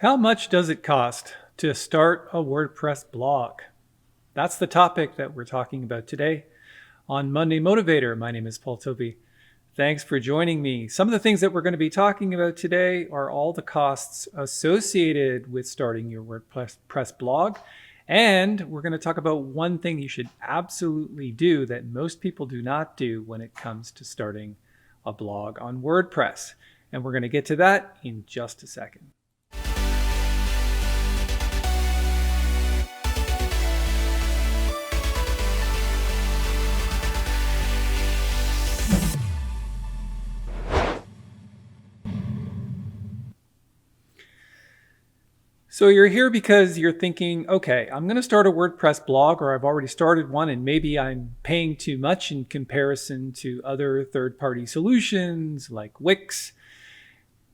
How much does it cost to start a WordPress blog? That's the topic that we're talking about today on Monday Motivator. My name is Paul Toby. Thanks for joining me. Some of the things that we're going to be talking about today are all the costs associated with starting your WordPress blog. And we're going to talk about one thing you should absolutely do that most people do not do when it comes to starting a blog on WordPress. And we're going to get to that in just a second. So you're here because you're thinking, okay, I'm going to start a WordPress blog, or I've already started one and maybe I'm paying too much in comparison to other third-party solutions like Wix.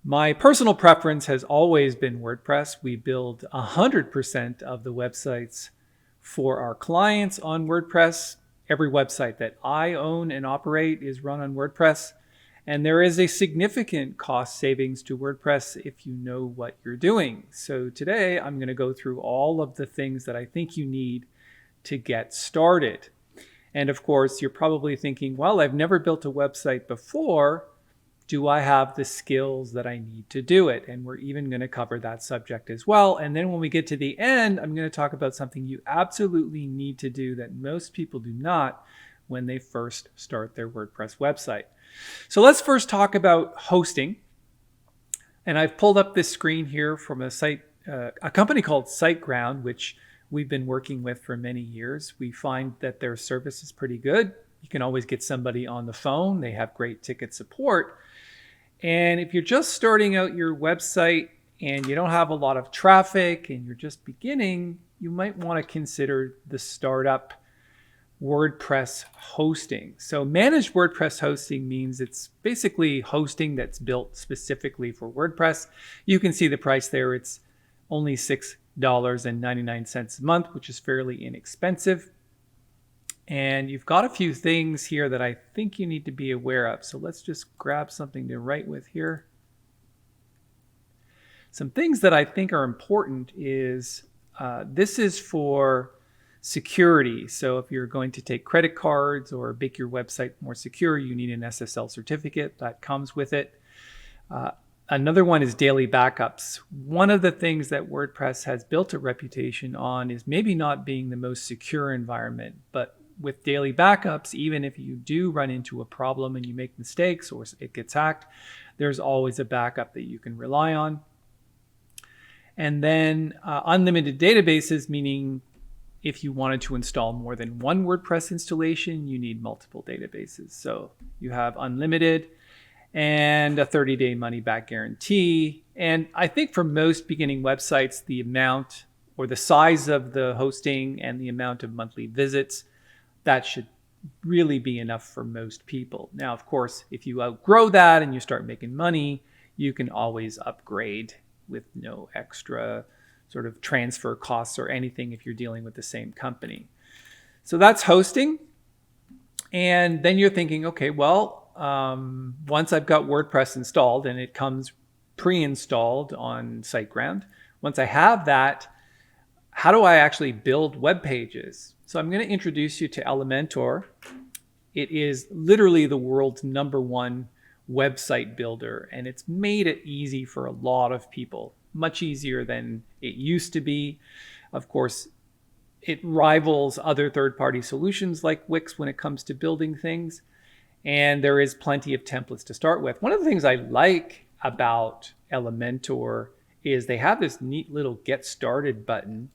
My personal preference has always been WordPress. We build 100% of the websites for our clients on WordPress. Every website that I own and operate is run on WordPress. And there is a significant cost savings to WordPress if you know what you're doing. So today I'm going to go through all of the things that I think you need to get started. And of course, you're probably thinking, well, I've never built a website before. Do I have the skills that I need to do it? And we're even going to cover that subject as well. And then when we get to the end, I'm going to talk about something you absolutely need to do that most people do not when they first start their WordPress website. So let's first talk about hosting. And I've pulled up this screen here from a site, a company called SiteGround, which we've been working with for many years. We find that their service is pretty good. You can always get somebody on the phone. They have great ticket support. And if you're just starting out your website and you don't have a lot of traffic and you're just beginning, you might want to consider the startup WordPress hosting. So managed WordPress hosting means it's basically hosting that's built specifically for WordPress. You can see the price there. It's only $6.99 a month, which is fairly inexpensive. And you've got a few things here that I think you need to be aware of. So let's just grab something to write with here. Some things that I think are important is this is for security. So if you're going to take credit cards or make your website more secure, you need an SSL certificate that comes with it. Another one is daily backups. One of the things that WordPress has built a reputation on is maybe not being the most secure environment, but with daily backups, even if you do run into a problem and you make mistakes or it gets hacked, there's always a backup that you can rely on. And then unlimited databases, meaning if you wanted to install more than one WordPress installation, you need multiple databases. So you have unlimited and a 30-day money-back guarantee. And I think for most beginning websites, the amount or the size of the hosting and the amount of monthly visits, that should really be enough for most people. Now, of course, if you outgrow that and you start making money, you can always upgrade with no extra sort of transfer costs or anything if you're dealing with the same company. So that's hosting. And then you're thinking, okay, well, once I've got WordPress installed and it comes pre-installed on SiteGround, once I have that, how do I actually build web pages? So I'm going to introduce you to Elementor. It is literally the world's #1 website builder, and it's made it easy for a lot of people, much easier than it used to be. Of course, it rivals other third-party solutions like Wix when it comes to building things, and there is plenty of templates to start with. One of the things I like about Elementor is they have this neat little Get Started button,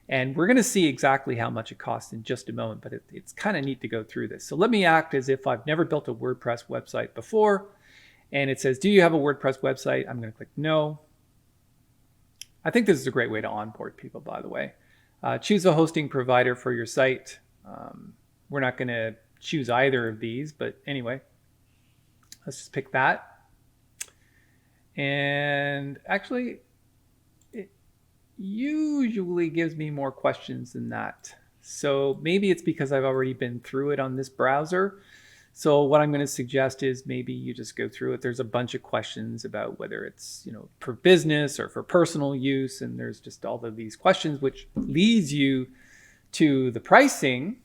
and we're going to see exactly how much it costs in just a moment, but it's kind of neat to go through this. So let me act as if I've never built a WordPress website before, and it says, do you have a WordPress website? I'm going to click no. I think this is a great way to onboard people, by the way. Choose a hosting provider for your site. We're not going to choose either of these, but anyway, let's just pick that. And actually, it usually gives me more questions than that. So maybe it's because I've already been through it on this browser. So what I'm going to suggest is maybe you just go through it. There's a bunch of questions about whether it's, for business or for personal use. And there's just all of these questions, which leads you to the pricing.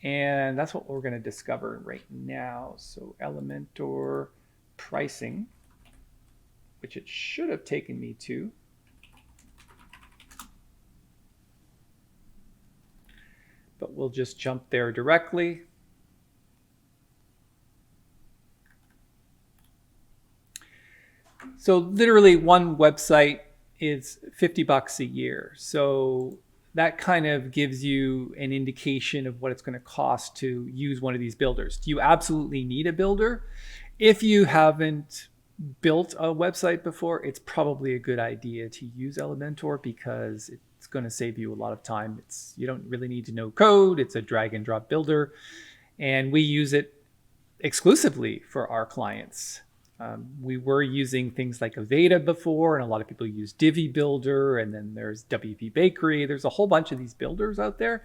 And that's what we're going to discover right now. So Elementor pricing, which it should have taken me to. But we'll just jump there directly. So literally one website is $50 a year. So that kind of gives you an indication of what it's going to cost to use one of these builders. Do you absolutely need a builder? If you haven't built a website before, it's probably a good idea to use Elementor because it's going to save you a lot of time. You don't really need to know code. It's a drag and drop builder. And we use it exclusively for our clients. We were using things like Aveda before, and a lot of people use Divi Builder, and then there's WP Bakery. There's a whole bunch of these builders out there.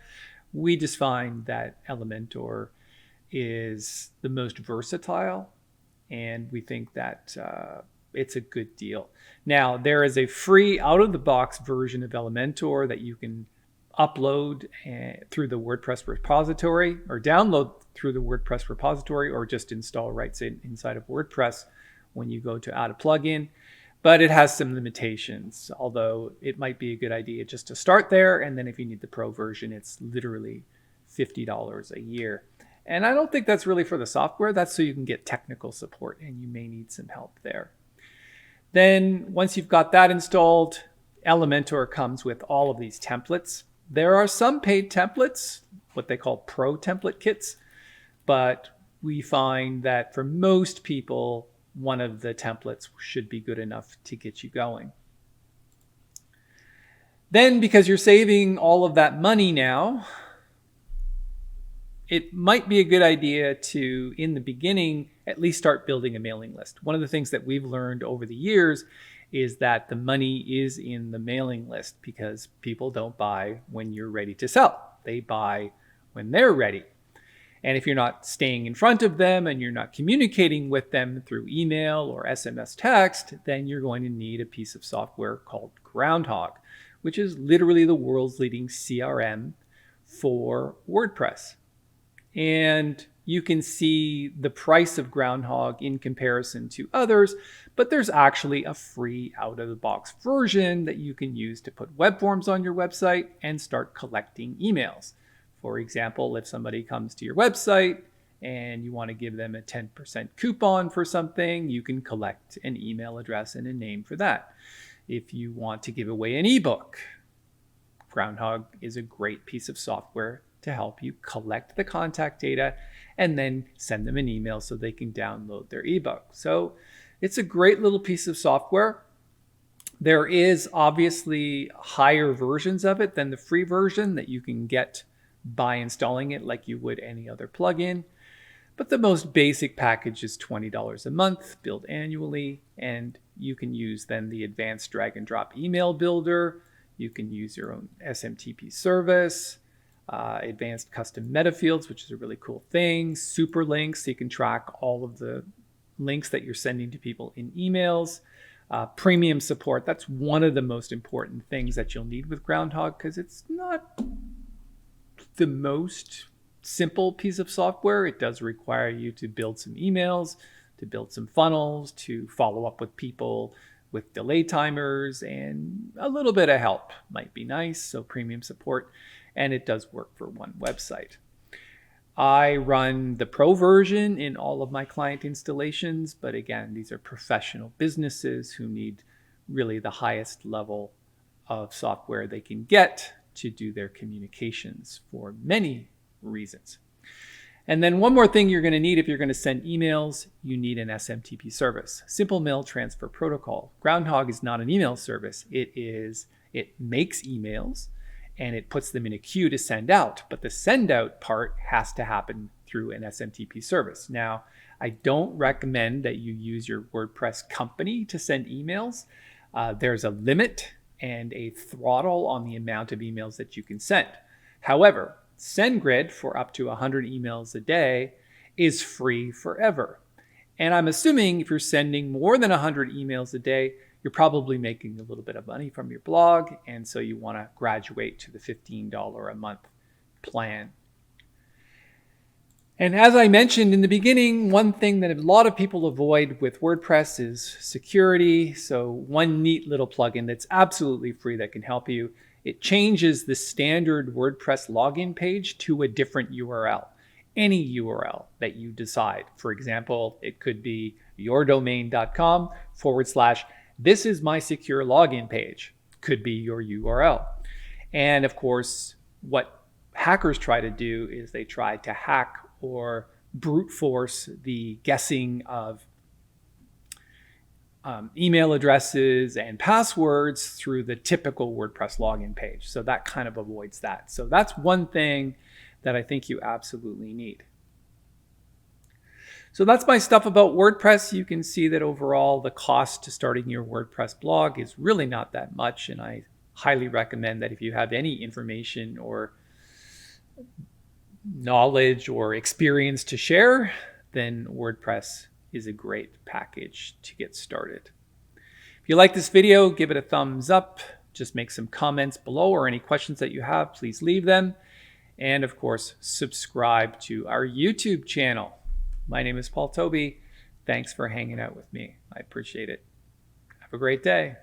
We just find that Elementor is the most versatile, and we think that it's a good deal. Now, there is a free out-of-the-box version of Elementor that you can upload through the WordPress repository, or download through the WordPress repository, or just install right inside of WordPress when you go to add a plugin. But it has some limitations, although it might be a good idea just to start there. And then if you need the pro version, it's literally $50 a year. And I don't think that's really for the software. That's so you can get technical support, and you may need some help there. Then once you've got that installed, Elementor comes with all of these templates. There are some paid templates, what they call pro template kits, but we find that for most people, one of the templates should be good enough to get you going. Then, because you're saving all of that money now, it might be a good idea to, in the beginning, at least start building a mailing list. One of the things that we've learned over the years is that the money is in the mailing list, because people don't buy when you're ready to sell. They buy when they're ready. And if you're not staying in front of them and you're not communicating with them through email or SMS text, then you're going to need a piece of software called Groundhogg, which is literally the world's leading CRM for WordPress. And you can see the price of Groundhogg in comparison to others, but there's actually a free out-of-the-box version that you can use to put web forms on your website and start collecting emails. For example, if somebody comes to your website and you want to give them a 10% coupon for something, you can collect an email address and a name for that. If you want to give away an ebook, Groundhogg is a great piece of software to help you collect the contact data and then send them an email so they can download their ebook. So it's a great little piece of software. There is obviously higher versions of it than the free version that you can get by installing it like you would any other plugin. But the most basic package is $20 a month, billed annually, and you can use then the advanced drag and drop email builder. You can use your own SMTP service, advanced custom meta fields, which is a really cool thing, super links, so you can track all of the links that you're sending to people in emails, premium support. That's one of the most important things that you'll need with Groundhogg, because it's not the most simple piece of software. It does require you to build some emails, to build some funnels, to follow up with people with delay timers, and a little bit of help might be nice. So premium support, and it does work for one website. I run the pro version in all of my client installations, but again, these are professional businesses who need really the highest level of software they can get to do their communications for many reasons. And then one more thing you're going to need if you're going to send emails, you need an SMTP service, Simple Mail Transfer Protocol. Groundhogg is not an email service. It makes emails and it puts them in a queue to send out, but the send out part has to happen through an SMTP service. Now, I don't recommend that you use your WordPress company to send emails. There's a limit and a throttle on the amount of emails that you can send. However, Sendgrid, for up to 100 emails a day, is free forever. And I'm assuming if you're sending more than 100 emails a day, you're probably making a little bit of money from your blog. And so you want to graduate to the $15 a month plan. And as I mentioned in the beginning, one thing that a lot of people avoid with WordPress is security. So one neat little plugin that's absolutely free that can help you. It changes the standard WordPress login page to a different URL, any URL that you decide. For example, it could be yourdomain.com/ this is my secure login page, could be your URL. And of course, what hackers try to do is they try to hack or brute force the guessing of email addresses and passwords through the typical WordPress login page. So that kind of avoids that. So that's one thing that I think you absolutely need. So that's my stuff about WordPress. You can see that overall the cost to starting your WordPress blog is really not that much. And I highly recommend that if you have any information or knowledge or experience to share, then WordPress is a great package to get started. If you like this video, give it a thumbs up. Just make some comments below, or any questions that you have, please leave them. And of course, subscribe to our YouTube channel. My name is Paul Toby. Thanks for hanging out with me. I appreciate it. Have a great day.